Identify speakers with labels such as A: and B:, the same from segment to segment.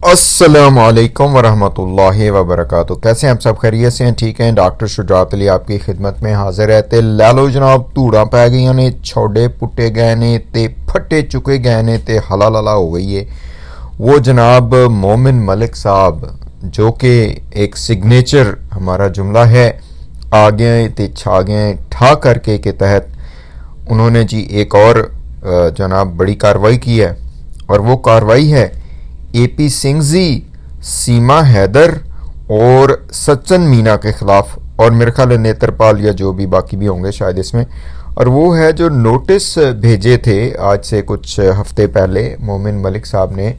A: अस्सलामुअलैकुम वरहमतुल्लाहि वबरकातुहू। कैसे हैं आप सब? खैरियत से हैं? ठीक हैं। डॉक्टर शुजात अली आपकी खिदमत में हाजिर है। ते लै लो जनाब, धूड़ा पै गई ने, छोड़े पुट्टे गए ने, ते फटे चुके गए ने, ते हला लला हो गई है। वो जनाब मोमिन मलिक साहब जो कि एक सिग्नेचर हमारा जुमला है, आ गए ते छा गए ठा करके के तहत उन्होंने जी एक और जनाब बड़ी कार्रवाई की है। और वो कार्रवाई है एपी सिंह जी, सीमा हैदर और सचिन मीना के खिलाफ, और मेरे ख्याल है नेत्रपाल या जो भी बाकी भी होंगे शायद इसमें। और वो है जो नोटिस भेजे थे आज से कुछ हफ्ते पहले मोमिन मलिक साहब ने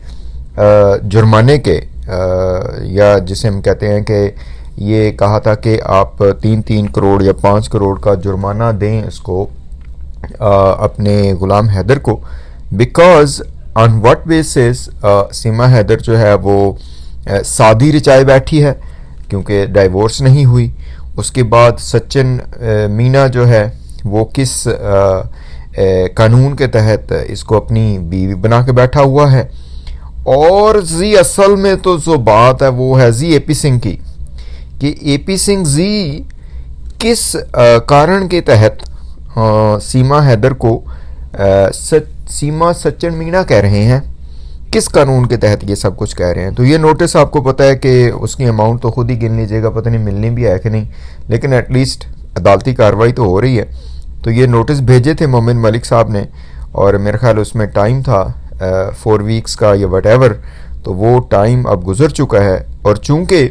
A: जुर्माने के, या जिसे हम कहते हैं कि ये कहा था कि आप 3-3 करोड़ या 5 करोड़ का जुर्माना दें इसको, अपने गुलाम हैदर को। बिकॉज ऑन व्हाट बेसिस सीमा हैदर जो है वो शादी रचाए बैठी है क्योंकि डाइवोर्स नहीं हुई। उसके बाद सचिन मीना जो है वो किस कानून के तहत इसको अपनी बीवी बना के बैठा हुआ है। और जी असल में तो जो बात है वो है जी एपी सिंह की, कि एपी सिंह जी किस कारण के तहत सीमा हैदर को सीमा सचिन मीना कह रहे हैं, किस कानून के तहत ये सब कुछ कह रहे हैं। तो ये नोटिस आपको पता है कि उसकी अमाउंट तो खुद ही गिन लीजिएगा, पता नहीं मिलनी भी है कि नहीं, लेकिन एटलीस्ट अदालती कार्रवाई तो हो रही है। तो ये नोटिस भेजे थे मोमिन मलिक साहब ने, और मेरे ख्याल उसमें टाइम था 4 वीक्स का या वट एवर। तो वो टाइम अब गुजर चुका है, और चूँकि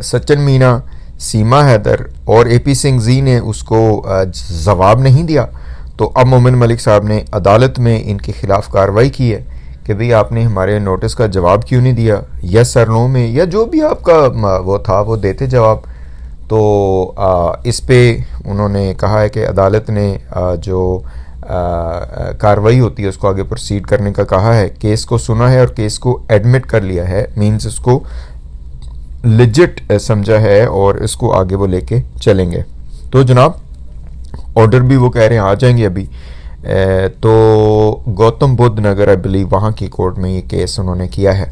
A: सचिन मीना, सीमा हैदर और एपी सिंह जी ने उसको जवाब नहीं दिया, तो अब मोमिन मलिक साहब ने अदालत में इनके खिलाफ कार्रवाई की है कि भाई आपने हमारे नोटिस का जवाब क्यों नहीं दिया, यस और नो में, या जो भी आपका वो था वो देते जवाब। तो इस पे उन्होंने कहा है कि अदालत ने जो कार्रवाई होती है उसको आगे प्रोसीड करने का कहा है। केस को सुना है और केस को एडमिट कर लिया है, मीन्स इसको लिजिट समझा है और इसको आगे वो लेके चलेंगे। तो जनाब ऑर्डर भी वो कह रहे हैं आ जाएंगे अभी। तो गौतम बुद्ध नगर आई बिलीव वहाँ की कोर्ट में ये केस उन्होंने किया है।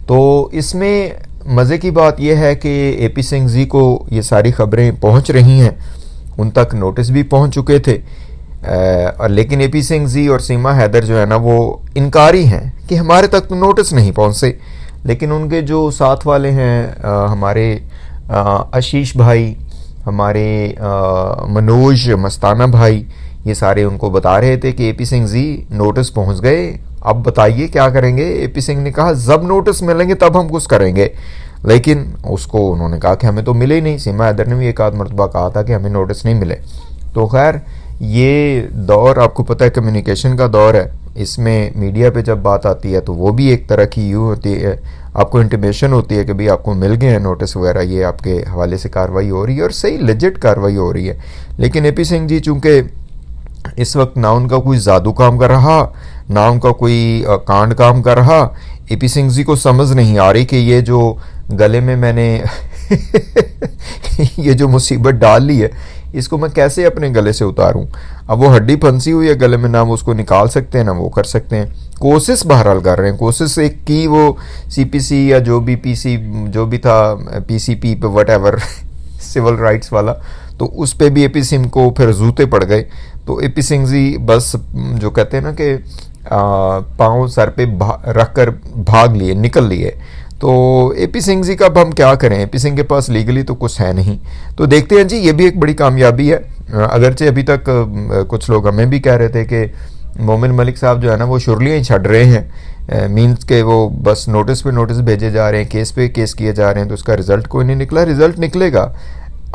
A: तो इसमें मज़े की बात यह है कि एपी सिंह जी को ये सारी खबरें पहुँच रही हैं, उन तक नोटिस भी पहुँच चुके थे। और लेकिन एपी सिंह जी और सीमा हैदर जो है ना वो इनकारी हैं कि हमारे तक तो नोटिस नहीं पहुँचे। लेकिन उनके जो साथ वाले हैं हमारे आशीष भाई, हमारे मनोज मस्ताना भाई, ये सारे उनको बता रहे थे कि एपी सिंह जी नोटिस पहुंच गए, अब बताइए क्या करेंगे। एपी सिंह ने कहा जब नोटिस मिलेंगे तब हम कुछ करेंगे, लेकिन उसको उन्होंने कहा कि हमें तो मिले ही नहीं। सीमा हैदर ने भी एक आध मरतबा कहा था कि हमें नोटिस नहीं मिले। तो खैर ये दौर आपको पता है कम्युनिकेशन का दौर है, इसमें मीडिया पे जब बात आती है तो वो भी एक तरह की यूँ होती है, आपको इंटीमेशन होती है कि भाई आपको मिल गए हैं नोटिस वगैरह, ये आपके हवाले से कार्रवाई हो रही है और सही लेजिट कार्रवाई हो रही है। लेकिन एपी सिंह जी चूँकि इस वक्त ना उनका कोई जादू काम कर रहा, ना उनका कोई कांड काम कर रहा, एपी सिंह जी को समझ नहीं आ रही कि ये जो गले में मैंने ये जो मुसीबत डाल ली है इसको मैं कैसे अपने गले से उतारूं। अब वो हड्डी फंसी हुई है गले में, ना वो उसको निकाल सकते हैं ना वो कर सकते हैं। कोशिश बहरहाल कर रहे हैं, कोशिश एक की वो सीपीसी या जो भी पीसी जो भी था पीसीपी पे वट एवर सिविल राइट्स वाला, तो उस पे भी एपी सिंह को फिर जूते पड़ गए। तो एपी सिंह जी बस जो कहते हैं ना कि पाँव सर पे रख कर भाग लिए, निकल लिए। तो एपी सिंह जी का अब हम क्या करें, एपी सिंह के पास लीगली तो कुछ है नहीं। तो देखते हैं जी, ये भी एक बड़ी कामयाबी है। अगरचे अभी तक कुछ लोग हमें भी कह रहे थे कि मोमिन मलिक साहब जो है ना वो शुरलियाँ ही छड़ रहे हैं, मीन्स के वो बस नोटिस पे नोटिस भेजे जा रहे हैं, केस पे केस किए जा रहे हैं, तो उसका रिजल्ट कोई नहीं निकला। रिजल्ट निकलेगा,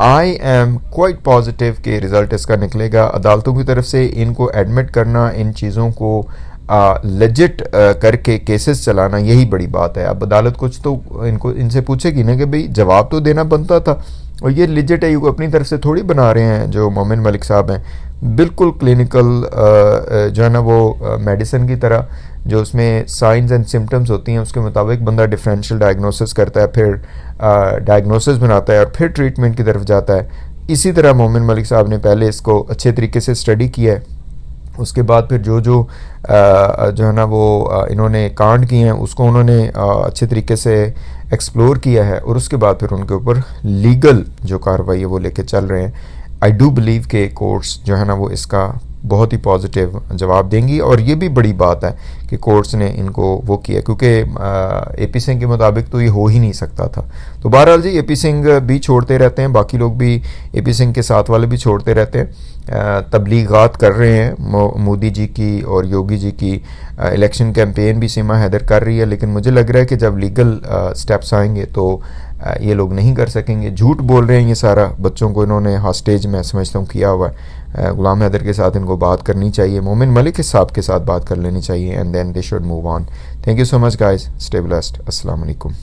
A: आई एम क्वाइट पॉजिटिव कि रिजल्ट इसका निकलेगा। अदालतों की तरफ से इनको एडमिट करना, इन चीज़ों को लेजिट करके केसेस चलाना, यही बड़ी बात है। अब अदालत कुछ तो इनसे पूछेगी ना कि भाई जवाब तो देना बनता था, और ये लेजिट है, अपनी तरफ से थोड़ी बना रहे हैं जो मोमिन मलिक साहब हैं। बिल्कुल क्लिनिकल जो है ना वो मेडिसिन की तरह, जो उसमें साइंस एंड सिम्टम्स होती हैं उसके मुताबिक बंदा डिफरेंशियल डायग्नोसिस करता है, फिर डायग्नोसिस बनाता है और फिर ट्रीटमेंट की तरफ जाता है। इसी तरह मोमिन मलिक साहब ने पहले इसको अच्छे तरीके से स्टडी किया है उसके बाद फिर जो है ना वो इन्होंने कांड किए हैं उसको उन्होंने अच्छे तरीके से एक्सप्लोर किया है, और उसके बाद फिर उनके ऊपर लीगल जो कार्रवाई है वो लेके चल रहे हैं। आई डू बिलीव के कोर्ट्स जो है ना वो इसका बहुत ही पॉजिटिव जवाब देंगी, और ये भी बड़ी बात है कि कोर्ट्स ने इनको वो किया, क्योंकि एपी सिंह के मुताबिक तो ये हो ही नहीं सकता था। तो बहरहाल जी एपी सिंह भी छोड़ते रहते हैं, बाकी लोग भी एपी सिंह के साथ वाले भी छोड़ते रहते हैं, तबलीगात कर रहे हैं मोदी जी की और योगी जी की। इलेक्शन कैंपेन भी सीमा हैदर कर रही है, लेकिन मुझे लग रहा है कि जब लीगल स्टेप्स आएंगे तो ये लोग नहीं कर सकेंगे। झूठ बोल रहे हैं ये सारा, बच्चों को इन्होंने हॉस्टेज मैं समझता हूँ किया हुआ है। गुलाम हैदर के साथ इनको बात करनी चाहिए, मोमिन मलिक के साहब के साथ बात कर लेनी चाहिए, and then they should move on. Thank you so much guys, stay blessed, अस्सलाम वालेकुम।